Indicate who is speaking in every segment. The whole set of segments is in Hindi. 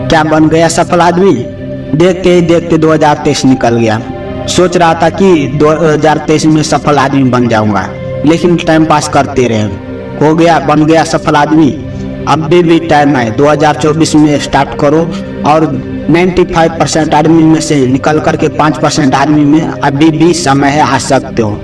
Speaker 1: क्या बन गया सफल आदमी? देखते ही देखते 2023 निकल गया। सोच रहा था कि 2023 में सफल आदमी बन जाऊंगा, लेकिन टाइम पास करते रहे, हो गया, बन गया सफल आदमी। अभी भी टाइम है, 2024 में स्टार्ट करो और 95% आदमी में से निकल करके 5% आदमी में अभी भी समय है, आ सकते हो।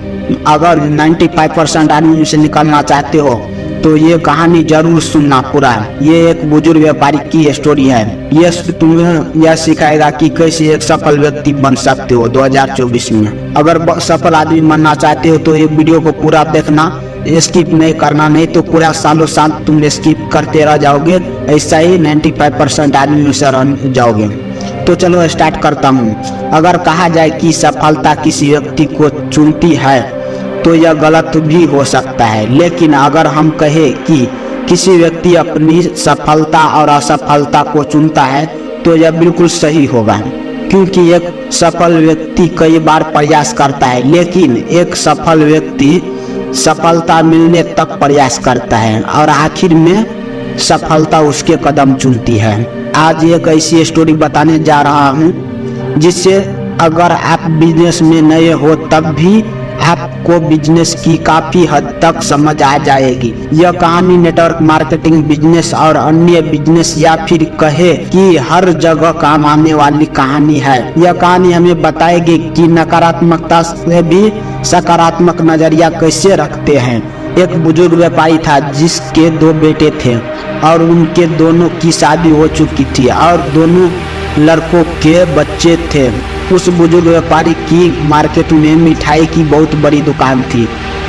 Speaker 1: अगर 95% आदमी में से निकलना चाहते हो तो ये कहानी जरूर सुनना पूरा। ये एक बुजुर्ग व्यापारी की स्टोरी है। ये तुम्हें यह सिखाएगा कि कैसे एक सफल व्यक्ति बन सकते हो 2024 में। अगर सफल आदमी बनना चाहते हो तो ये वीडियो को पूरा देखना, स्किप नहीं करना, नहीं तो पूरा सालों साल तुम स्किप करते रह जाओगे। ऐसा ही 95% आदमी में से रह जाओगे। तो चलो स्टार्ट करता हूँ। अगर कहा जाए कि सफलता किसी व्यक्ति को चुनती है तो यह गलत भी हो सकता है, लेकिन अगर हम कहें कि किसी व्यक्ति अपनी सफलता और असफलता को चुनता है तो यह बिल्कुल सही होगा, क्योंकि एक सफल व्यक्ति कई बार प्रयास करता है, लेकिन एक सफल व्यक्ति सफलता मिलने तक प्रयास करता है और आखिर में सफलता उसके कदम चुनती है। आज एक ऐसी स्टोरी बताने जा रहा हूँ जिससे अगर आप बिजनेस में नए हो तब भी आपको बिजनेस की काफी हद तक समझ आ जाएगी। यह कहानी नेटवर्क मार्केटिंग बिजनेस और अन्य बिजनेस या फिर कहे कि हर जगह काम आने वाली कहानी है। यह कहानी हमें बताएगी कि नकारात्मकता से भी सकारात्मक नजरिया कैसे रखते हैं। एक बुजुर्ग व्यापारी था जिसके 2 बेटे थे और उनके दोनों की शादी हो चुकी थी और दोनों लड़कों के बच्चे थे। उस बुजुर्ग व्यापारी की मार्केट में मिठाई की बहुत बड़ी दुकान थी।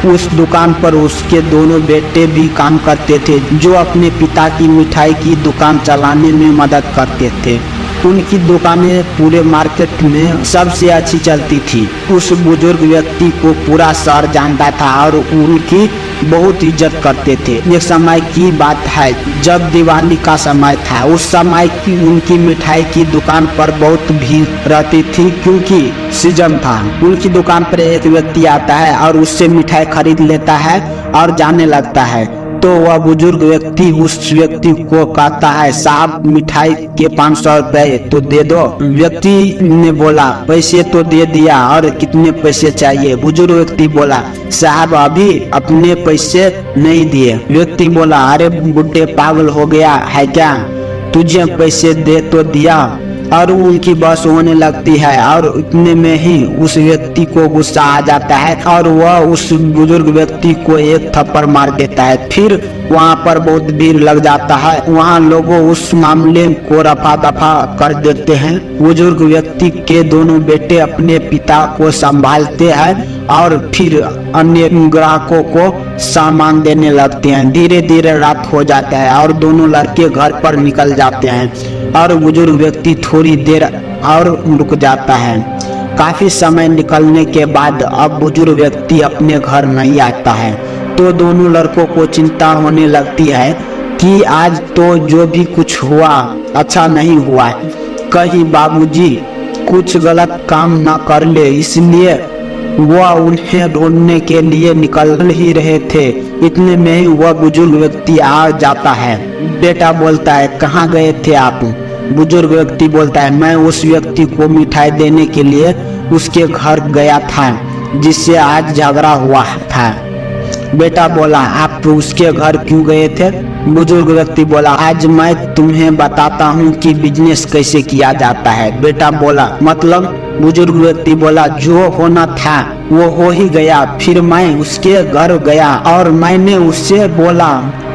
Speaker 1: उस दुकान पर उसके दोनों बेटे भी काम करते थे, जो अपने पिता की मिठाई की दुकान चलाने में मदद करते थे। उनकी दुकानें पूरे मार्केट में सबसे अच्छी चलती थी। उस बुजुर्ग व्यक्ति को पूरा शहर जानता था और उनकी बहुत इज्जत करते थे। एक समय की बात है जब दिवाली का समय था। उस समय की उनकी मिठाई की दुकान पर बहुत भीड़ रहती थी, क्योंकि सीजन था। उनकी दुकान पर एक व्यक्ति आता है और उससे मिठाई खरीद लेता है और जाने लगता है। तो वह बुजुर्ग व्यक्ति उस व्यक्ति को कहता है, साहब मिठाई के 500 रुपए तो दे दो। व्यक्ति ने बोला, पैसे तो दे दिया, और कितने पैसे चाहिए? बुजुर्ग व्यक्ति बोला, साहब अभी अपने पैसे नहीं दिए। व्यक्ति बोला, अरे बुड्ढे पागल हो गया है क्या, तुझे पैसे दे तो दिया। और उनकी बहस होने लगती है और इतने में ही उस व्यक्ति को गुस्सा आ जाता है और वह उस बुजुर्ग व्यक्ति को एक थप्पड़ मार देता है। फिर वहाँ पर बहुत भीड़ लग जाता है। वहाँ लोगों उस मामले को रफा दफा कर देते हैं। बुजुर्ग व्यक्ति के दोनों बेटे अपने पिता को संभालते हैं और फिर अन्य ग्राहकों को सामान देने लगते हैं। धीरे धीरे रात हो जाता है और दोनों लड़के घर पर निकल जाते हैं और बुजुर्ग व्यक्ति थोड़ी देर और रुक जाता है। काफी समय निकलने के बाद अब बुजुर्ग व्यक्ति अपने घर नहीं आता है, तो दोनों लड़कों को चिंता होने लगती है कि आज तो जो भी कुछ हुआ अच्छा नहीं हुआ, कहीं बाबूजी कुछ गलत काम न कर ले, इसलिए वह उन्हें ढूंढने के लिए निकल ही रहे थे। इतने में ही वह बुजुर्ग व्यक्ति आ जाता है। बेटा बोलता है, कहाँ गए थे आप? बुजुर्ग व्यक्ति बोलता है, मैं उस व्यक्ति को मिठाई देने के लिए उसके घर गया था जिससे आज झगड़ा हुआ था। बेटा बोला, आप उसके घर क्यों गए थे? बुजुर्ग व्यक्ति बोला, आज मैं तुम्हें बताता हूँ कि बिजनेस कैसे किया जाता है। बेटा बोला, मतलब? बुजुर्ग व्यक्ति बोला, जो होना था वो हो ही गया। फिर मैं उसके घर गया और मैंने उससे बोला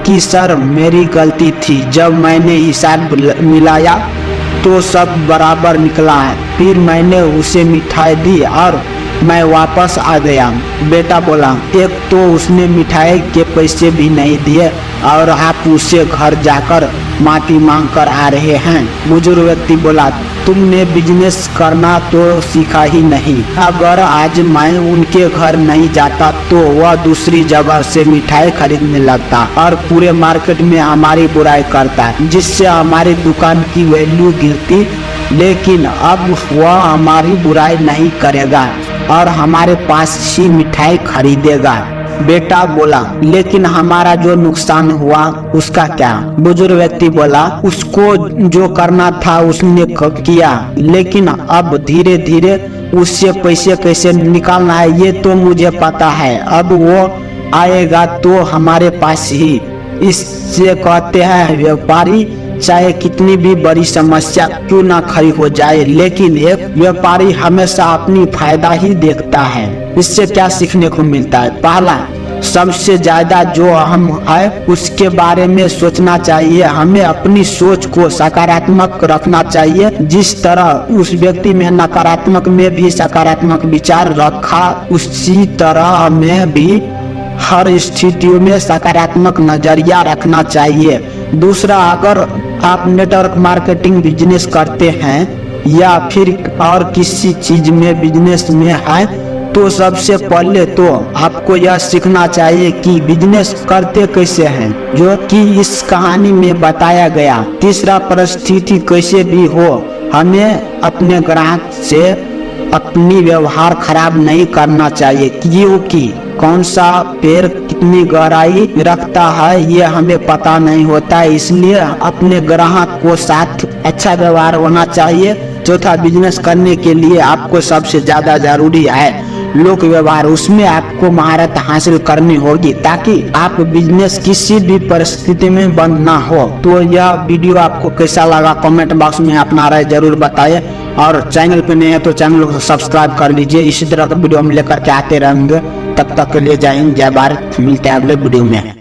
Speaker 1: कि सर मेरी गलती थी, जब मैंने हिसाब मिलाया तो सब बराबर निकला है। फिर मैंने उसे मिठाई दी और मैं वापस आ गया। बेटा बोला, एक तो उसने मिठाई के पैसे भी नहीं दिए और आप उससे घर जाकर माफी मांग कर आ रहे हैं। बुजुर्ग व्यक्ति बोला, तुमने बिजनेस करना तो सीखा ही नहीं। अगर आज मैं उनके घर नहीं जाता तो वह दूसरी जगह से मिठाई खरीदने लगता और पूरे मार्केट में हमारी बुराई करता, जिससे हमारी दुकान की वैल्यू गिरती। लेकिन अब वह हमारी बुराई नहीं करेगा और हमारे पास ही मिठाई खरीदेगा। बेटा बोला, लेकिन हमारा जो नुकसान हुआ उसका क्या? बुजुर्ग व्यक्ति बोला, उसको जो करना था उसने किया, लेकिन अब धीरे धीरे उससे पैसे कैसे निकालना है ये तो मुझे पता है। अब वो आएगा तो हमारे पास ही। इससे कहते हैं व्यापारी चाहे कितनी भी बड़ी समस्या क्यों ना खड़ी हो जाए, लेकिन एक व्यापारी हमेशा अपनी फायदा ही देखता है। इससे क्या सीखने को मिलता है? पहला, सबसे ज्यादा जो अहम है उसके बारे में सोचना चाहिए। हमें अपनी सोच को सकारात्मक रखना चाहिए। जिस तरह उस व्यक्ति में नकारात्मक में भी सकारात्मक विचार रखा, उसी तरह हमें भी हर स्थितियों में सकारात्मक नजरिया रखना चाहिए। दूसरा, अगर आप नेटवर्क मार्केटिंग बिजनेस करते हैं या फिर और किसी चीज में बिजनेस में है, तो सबसे पहले तो आपको यह सीखना चाहिए कि बिजनेस करते कैसे हैं, जो कि इस कहानी में बताया गया। तीसरा, परिस्थिति कैसे भी हो, हमें अपने ग्राहक से अपनी व्यवहार खराब नहीं करना चाहिए, क्योंकि कौन सा पेड़ कितनी गहराई रखता है ये हमें पता नहीं होता। इसलिए अपने ग्राहक को साथ अच्छा व्यवहार होना चाहिए। चौथा, बिजनेस करने के लिए आपको सबसे ज्यादा जरूरी है लोक व्यवहार। उसमें आपको महारत हासिल करनी होगी ताकि आप बिजनेस किसी भी परिस्थिति में बंद ना हो। तो यह वीडियो आपको कैसा लगा कमेंट बॉक्स में अपना राय जरूर बताइए, और चैनल पे नए हैं तो चैनल को सब्सक्राइब कर लीजिए। इसी तरह का वीडियो हम लेकर के आते रहेंगे। तब तक के लिए जय हिंद, जय भारत। मिलते हैं अगले वीडियो में।